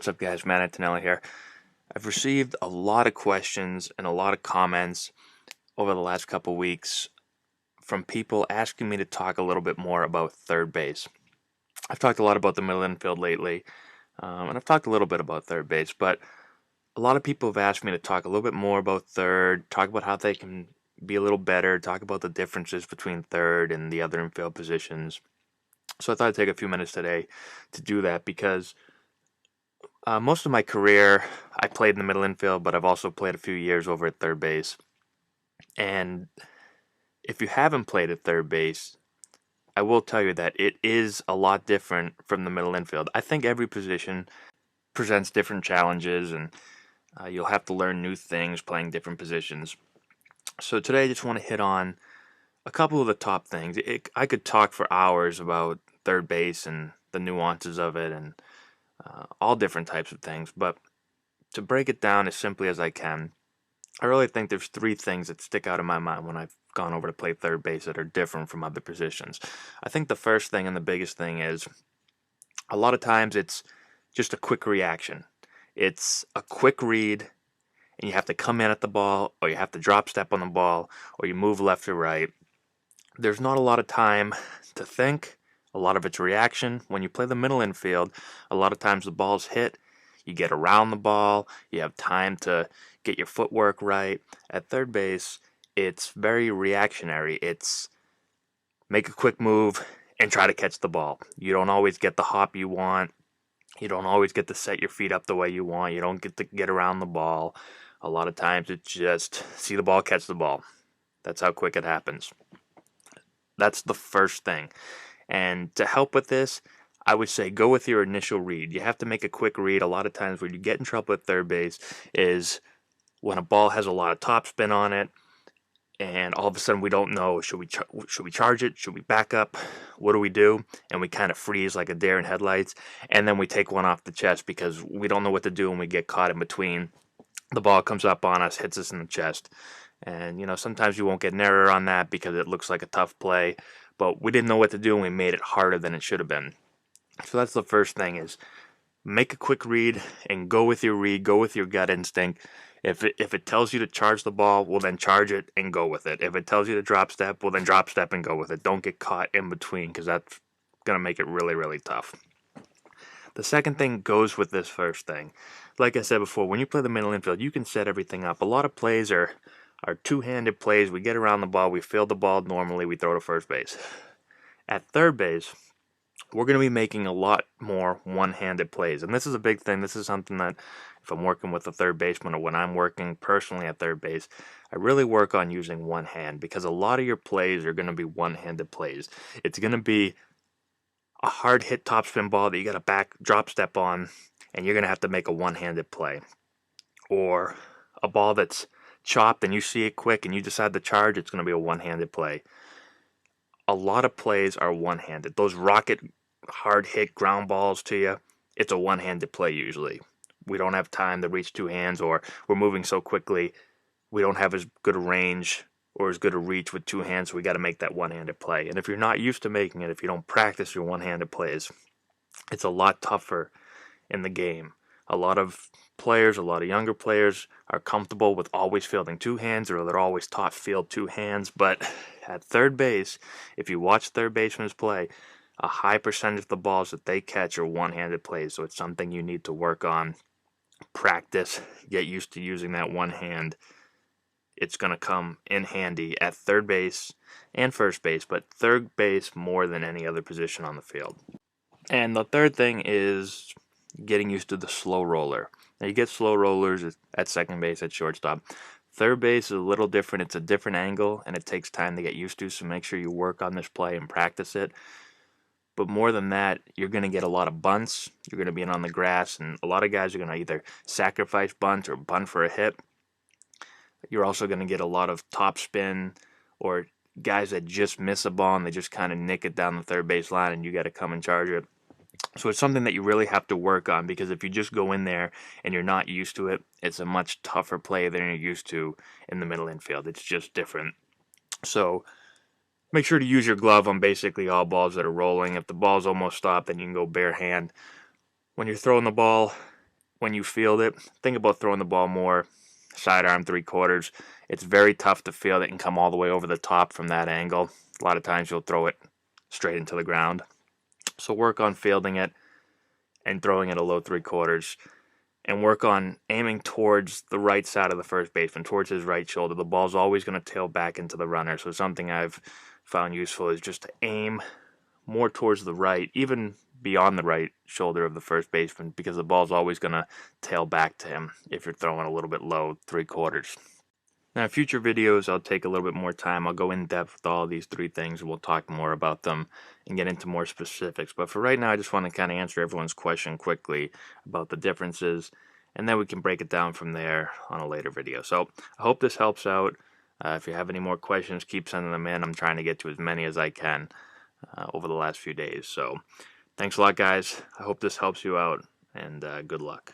what's up guys, Matt Antonelli here. I've received a lot of questions and a lot of comments over the last couple weeks from people asking me to talk a little bit more about third base. I've talked a lot about the middle infield lately, and I've talked a little bit about third base, but a lot of people have asked me to talk a little bit more about third, talk about how they can be a little better, talk about the differences between third and the other infield positions. So I thought I'd take a few minutes today to do that because most of my career, I played in the middle infield, but I've also played a few years over at third base. And if you haven't played at third base, I will tell you that it is a lot different from the middle infield. I think every position presents different challenges, and you'll have to learn new things playing different positions. So today I just want to hit on a couple of the top things. I could talk for hours about third base and the nuances of it and all different types of things, but to break it down as simply as I can, I really think there's three things that stick out in my mind when I've gone over to play third base that are different from other positions. I think the first thing and the biggest thing is a lot of times it's just a quick reaction. It's a quick read, and you have to come in at the ball, or you have to drop step on the ball, or you move left or right. There's not a lot of time to think. A lot of it's reaction. When you play the middle infield, a lot of times the ball's hit. You get around the ball. You have time to get your footwork right. At third base, it's very reactionary. It's make a quick move and try to catch the ball. You don't always get the hop you want. You don't always get to set your feet up the way you want. You don't get to get around the ball. A lot of times it's just see the ball, catch the ball. That's how quick it happens. That's the first thing. And to help with this, I would say go with your initial read. You have to make a quick read. A lot of times where you get in trouble at third base is when a ball has a lot of topspin on it, and all of a sudden we don't know, should we charge it? Should we back up? What do we do? And we kind of freeze like a deer in headlights, and then we take one off the chest because we don't know what to do and we get caught in between. The ball comes up on us, hits us in the chest. And, sometimes you won't get an error on that because it looks like a tough play, but we didn't know what to do and we made it harder than it should have been. So that's the first thing is make a quick read and go with your read, go with your gut instinct. If it tells you to charge the ball, well then charge it and go with it. If it tells you to drop step, well then drop step and go with it. Don't get caught in between because that's going to make it really, really tough. The second thing goes with this first thing. Like I said before, when you play the middle infield, you can set everything up. A lot of plays are two-handed plays. We get around the ball, we field the ball normally, we throw to first base. At third base, we're going to be making a lot more one-handed plays. And this is a big thing. This is something that if I'm working with a third baseman or when I'm working personally at third base, I really work on using one hand because a lot of your plays are going to be one-handed plays. It's going to be a hard hit topspin ball that you got to back drop step on, and you're going to have to make a one-handed play. Or a ball that's chopped and you see it quick and you decide to charge, it's going to be a one-handed play. A lot of plays are one-handed. Those rocket hard hit ground balls to you, it's a one-handed play usually. We don't have time to reach two hands, or we're moving so quickly we don't have as good a range or as good a reach with two hands, so we got to make that one-handed play. And if you're not used to making it, if you don't practice your one-handed plays, it's a lot tougher in the game. A lot of players, a lot of younger players are comfortable with always fielding two hands, or they're always taught field two hands. But at third base, if you watch third basemen play, a high percentage of the balls that they catch are one-handed plays. So it's something you need to work on, practice, get used to using that one hand. It's going to come in handy at third base and first base, but third base more than any other position on the field. And the third thing is getting used to the slow roller. Now you get slow rollers at second base, at shortstop. Third base is a little different. It's a different angle, and it takes time to get used to, so make sure you work on this play and practice it. But more than that, you're going to get a lot of bunts. You're going to be in on the grass, and a lot of guys are going to either sacrifice bunts or bunt for a hit. You're also going to get a lot of top spin or guys that just miss a ball and they just kind of nick it down the third base line, and you got to come and charge it. So it's something that you really have to work on, because if you just go in there and you're not used to it, it's a much tougher play than you're used to in the middle infield. It's just different. So make sure to use your glove on basically all balls that are rolling. If the ball's almost stopped, then you can go bare hand. When you're throwing the ball, when you field it, think about throwing the ball more sidearm 3/4. It's very tough to field it and come all the way over the top from that angle. A lot of times you'll throw it straight into the ground. So work on fielding it and throwing it a low 3/4, and work on aiming towards the right side of the first baseman, towards his right shoulder. The ball's always going to tail back into the runner. So something I've found useful is just to aim more towards the right, even beyond the right shoulder of the first baseman, because the ball's always going to tail back to him if you're throwing a little bit low 3/4. Now, in future videos, I'll take a little bit more time. I'll go in depth with all of these three things, and we'll talk more about them and get into more specifics. But for right now, I just want to kind of answer everyone's question quickly about the differences, and then we can break it down from there on a later video. So I hope this helps out. If you have any more questions, keep sending them in. I'm trying to get to as many as I can over the last few days. So thanks a lot, guys. I hope this helps you out, and good luck.